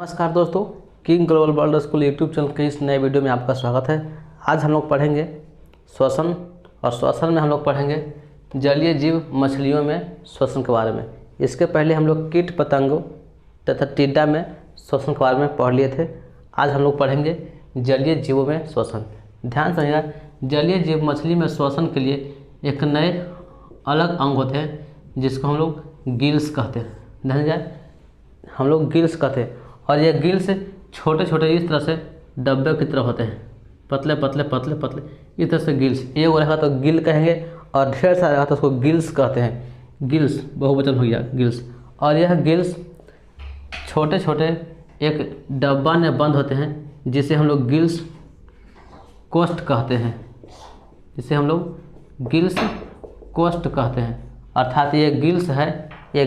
नमस्कार दोस्तों, king global world school YouTube channel के इस नए वीडियो में आपका स्वागत है। आज हम लोग पढ़ेंगे श्वसन और श्वसन में हम लोग पढ़ेंगे जलीय जीव मछलियों में श्वसन के बारे में। इसके पहले हम लोग कीट पतंगों तथा टिड्डा में श्वसन के बारे में पढ़ लिए थे। आज हम लोग पढ़ेंगे जलीय जीवों में श्वसन। ध्यान से समझिएगा, जलीय जीव मछली में श्वसन के लिए एक नए अलग अंग होते हैं जिसको हम लोग गिल्स कहते हैं। ध्यान दीजिए, हम लोग गिल्स कहते हैं और ये गिल्स छोटे छोटे इस तरह से डब्बे की तरह होते हैं, पतले पतले पतले पतले इस तरह से गिल्स। एक रहेगा तो गिल कहेंगे और ढेर सारा रहेगा तो उसको गिल्स कहते हैं। गिल्स बहुवचन हो गया गिल्स। और यह गिल्स छोटे छोटे एक डब्बा में बंद होते हैं जिसे हम लोग गिल्स कोष्ठ कहते हैं, जिसे हम लोग गिल्स कोष्ठ कहते हैं। अर्थात ये गिल्स है, ये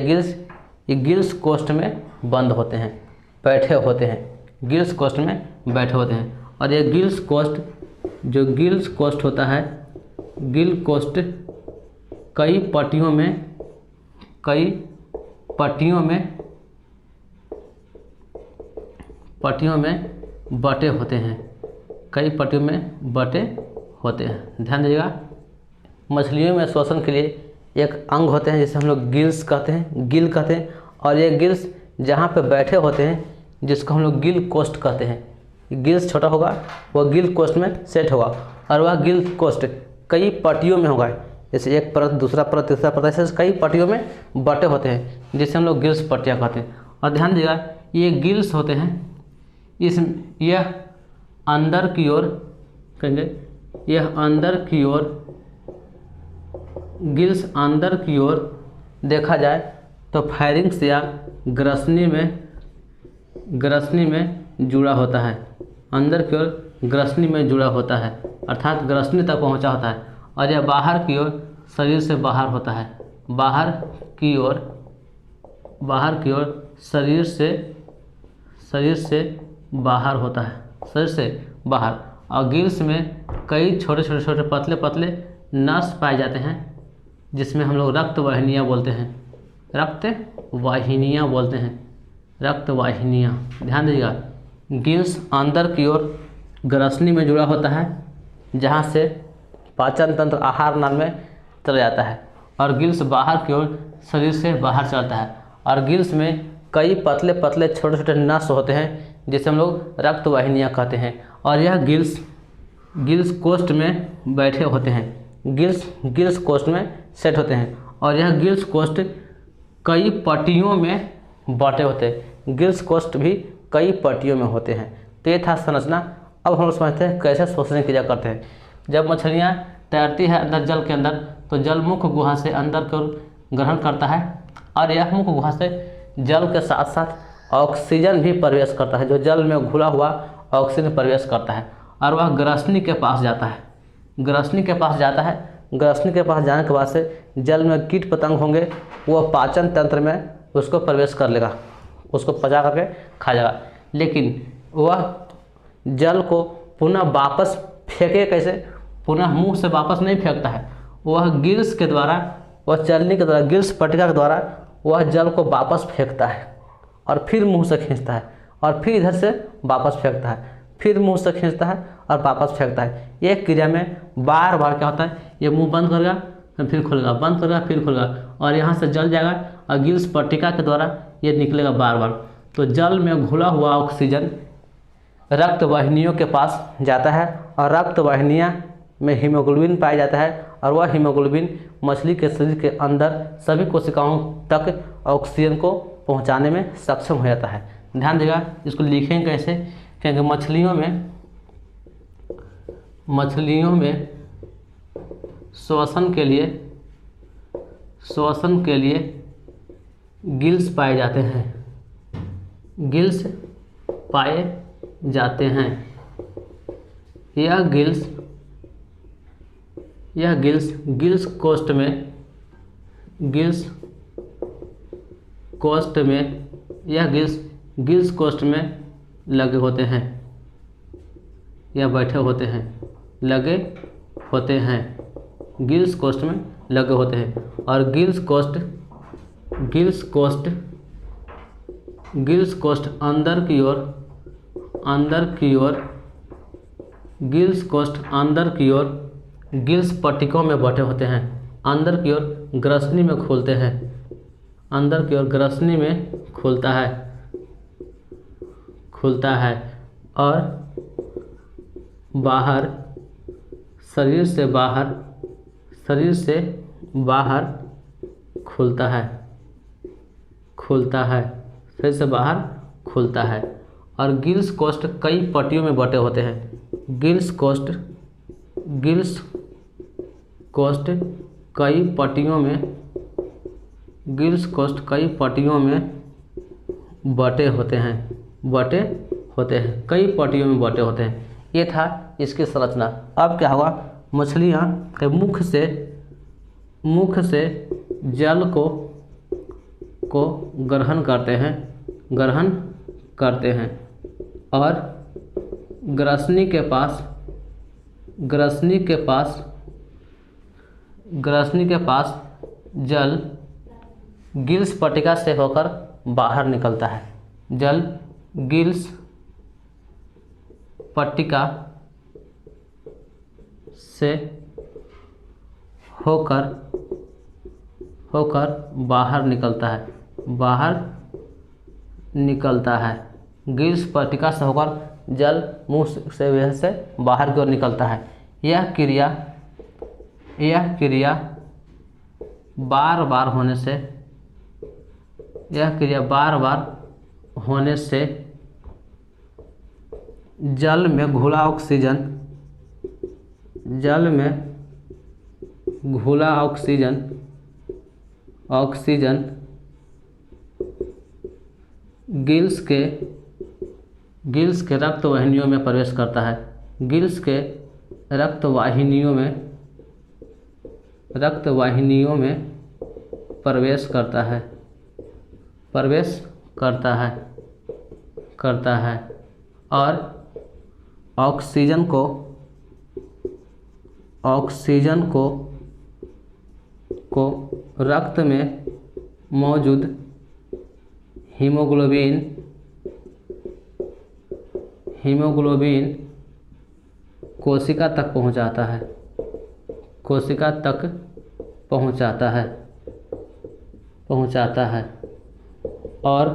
गिल्स कोष्ठ में बंद होते हैं, बैठे होते हैं, गिल्स कोष्ठ में बैठे होते हैं। और ये गिल्स कोष्ठ, जो गिल्स कोष्ठ होता है, गिल कोष्ठ कई पट्टियों में बटे होते हैं, कई पट्टियों में बटे होते हैं। ध्यान दीजिएगा, मछलियों में श्वसन के लिए एक अंग होते हैं जिसे हम लोग गिल्स कहते हैं, गिल कहते हैं। और ये गिल्स जहाँ पे बैठे होते हैं जिसको हम लोग गिल कोष्ठ कहते हैं। गिल्स छोटा होगा, वह गिल कोष्ठ में सेट होगा और वह गिल कोष्ठ कई पट्टियों में होगा, जैसे एक परत, दूसरा परत, तीसरा परत, ऐसे कई पट्टियों में बटे होते हैं जिसे हम लोग गिल्स पट्टियाँ कहते हैं। और ध्यान दीजिएगा, ये गिल्स होते हैं, यह अंदर की ओर कहेंगे, यह अंदर की ओर, गिल्स अंदर की ओर देखा जाए तो फायरिंग्स या ग्रसनी में जुड़ा होता है। अंदर की ओर ग्रसनी में जुड़ा होता है, अर्थात ग्रसनी तक पहुंचा होता है। और यह बाहर की ओर शरीर से बाहर होता है, बाहर की ओर शरीर से बाहर होता है, शरीर से बाहर। और गिल्स में कई छोटे छोटे छोटे पतले पतले नस पाए जाते हैं जिसमें हम लोग रक्त वाहिनियाँ बोलते हैं, रक्त वाहिनियाँ। ध्यान दीजिएगा, गिल्स अंदर की ओर ग्रसनी में जुड़ा होता है जहाँ से पाचन तंत्र आहार नाल में चला जाता है। और गिल्स बाहर की ओर शरीर से बाहर चलता है। और गिल्स में कई पतले पतले छोटे छोटे नस होते हैं जिसे हम लोग रक्त वाहिनियाँ कहते हैं। और यह गिल्स कोष्ठ में बैठे होते हैं, गिल्स कोष्ठ में सेट होते हैं। और यह गिल्स कोष्ठ कई पट्टियों में बटे होते हैं, गिल्स कोष्ठ भी कई पट्टियों में होते हैं। तो ये था संरचना। अब हम लोग समझते हैं कैसे श्वसन क्रिया करते हैं। जब मछलियाँ तैरती है अंदर जल के अंदर, तो जल मुख्य गुहा से अंदर को ग्रहण करता है और यह मुख्य गुहा से जल के साथ साथ ऑक्सीजन भी प्रवेश करता है, जो जल में घुला हुआ ऑक्सीजन प्रवेश करता है। और वह ग्रसनी के पास जाता है, ग्रसनी के पास जाने के बाद से जल में कीट पतंग होंगे, वह पाचन तंत्र में उसको प्रवेश कर लेगा, उसको पचा करके खा जाएगा। लेकिन वह जल को पुनः वापस फेंके कैसे? पुनः मुंह से वापस नहीं फेंकता है, वह गिल्स के द्वारा, वह चलनी के द्वारा, गिल्स पट्टिका के द्वारा वह जल को वापस फेंकता है और फिर मुँह से खींचता है और फिर इधर से वापस फेंकता है, फिर मुँह से खींचता है और वापस फेंकता है। ये क्रिया में बार बार क्या होता है, ये मुंह बंद करेगा फिर खुलेगा, बंद करेगा फिर खुलेगा और यहाँ से जल जाएगा और गिल्स पट्टिका के द्वारा ये निकलेगा बार बार। तो जल में घुला हुआ ऑक्सीजन रक्त वाहिनियों के पास जाता है और रक्त वाहिनियाँ में हीमोग्लोबिन पाया जाता है और वह हीमोग्लोबिन मछली के शरीर के अंदर सभी कोशिकाओं तक ऑक्सीजन को पहुँचाने में सक्षम हो जाता है। ध्यान देगा, इसको लिखेंगे कैसे? क्योंकि मछलियों में श्वसन के लिए गिल्स पाए जाते हैं, गिल्स पाए जाते हैं। यह गिल्स गिल्स कोष्ठ में लगे होते हैं या बैठे होते हैं, लगे होते हैं, गिल्स कोष्ठ में लगे होते हैं। और गिल्स कोष्ठ गिल्स कोष्ठ अंदर की ओर गिल्स कोष्ठ अंदर की ओर गिल्स पट्टिकों में बटे होते हैं। अंदर की ओर ग्रसनी में खोलते हैं। अंदर की ओर ग्रसनी में खुलता है और बाहर शरीर से बाहर खुलता है और गिल्स कोष्ठ कई पट्टियों में बटे होते हैं। गिल्स कोष्ठ कई पट्टियों में बटे होते हैं। ये था इसकी संरचना। अब क्या होगा, मछलियाँ के मुख से जल को ग्रहण करते हैं और ग्रसनी के पास जल गिल्स पट्टिका से होकर बाहर निकलता है। जल गिल्स पट्टिका से होकर बाहर निकलता है। गिल्स पट्टिका से होकर जल मुंह से वह से बाहर की ओर निकलता है। यह क्रिया बार बार होने से जल में घुला ऑक्सीजन गिल्स के रक्त वाहिनियों में प्रवेश करता है। गिल्स के रक्त वाहिनियों में प्रवेश करता है और ऑक्सीजन को रक्त में मौजूद हीमोग्लोबिन कोशिका तक पहुंचाता है और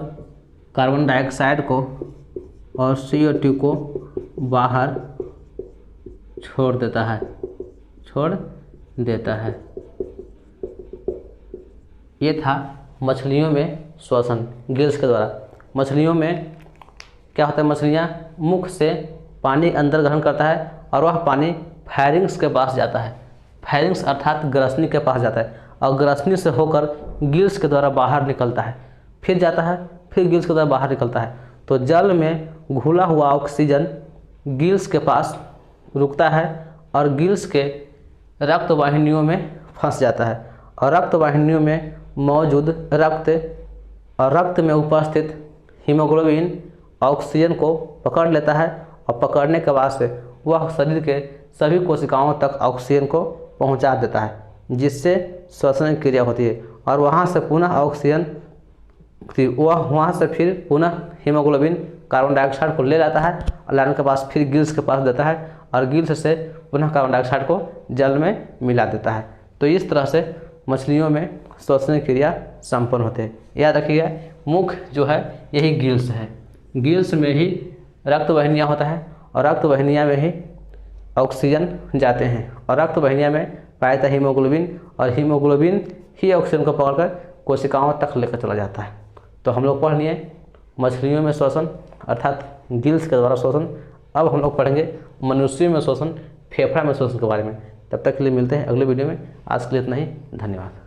कार्बन डाइऑक्साइड को और CO2 को बाहर छोड़ देता है। ये था मछलियों में श्वसन गिल्स के द्वारा। मछलियों में क्या होता है, मछलियाँ मुख से पानी अंदर ग्रहण करता है और वह पानी फायरिंग्स के पास जाता है। फायरिंग्स अर्थात ग्रसनी के पास जाता है और ग्रसनी से होकर गिल्स के द्वारा बाहर निकलता है, फिर जाता है, फिर गिल्स के द्वारा बाहर निकलता है। तो जल में घुला हुआ ऑक्सीजन गिल्स के पास रुकता है और गिल्स के रक्त वाहिनियों में फंस जाता है और रक्त वाहिनियों में मौजूद रक्त में उपस्थित हीमोग्लोबिन ऑक्सीजन को पकड़ लेता है और पकड़ने के बाद से वह शरीर के सभी कोशिकाओं तक ऑक्सीजन को पहुंचा देता है, जिससे श्वसन क्रिया होती है और वहां से फिर पुनः हीमोग्लोबिन कार्बन डाइऑक्साइड को ले जाता है और लाने के पास फिर गिल्स के पास देता है और गिल्स से पुनः कार्बन डाइऑक्साइड को जल में मिला देता है। तो इस तरह से मछलियों में श्वसन क्रिया संपन्न होते हैं। याद रखिएगा, मुख जो है यही गिल्स है। गिल्स में ही रक्त वाहिनियाँ होता है और रक्त वाहिनियाँ में ही ऑक्सीजन जाते हैं और रक्त वाहिनियाँ में प्रायतः हीमोग्लोबिन और हीमोग्लोबिन ही ऑक्सीजन को पकड़कर कोशिकाओं तक लेकर चला जाता है। तो हम लोग पढ़ लिए मछलियों में श्वसन अर्थात गिल्स के द्वारा श्वसन। अब हम लोग पढ़ेंगे मनुष्यों में श्वसन, फेफड़ा में श्वसन के बारे में। तब तक के लिए मिलते हैं अगले वीडियो में। आज के लिए इतना ही, धन्यवाद।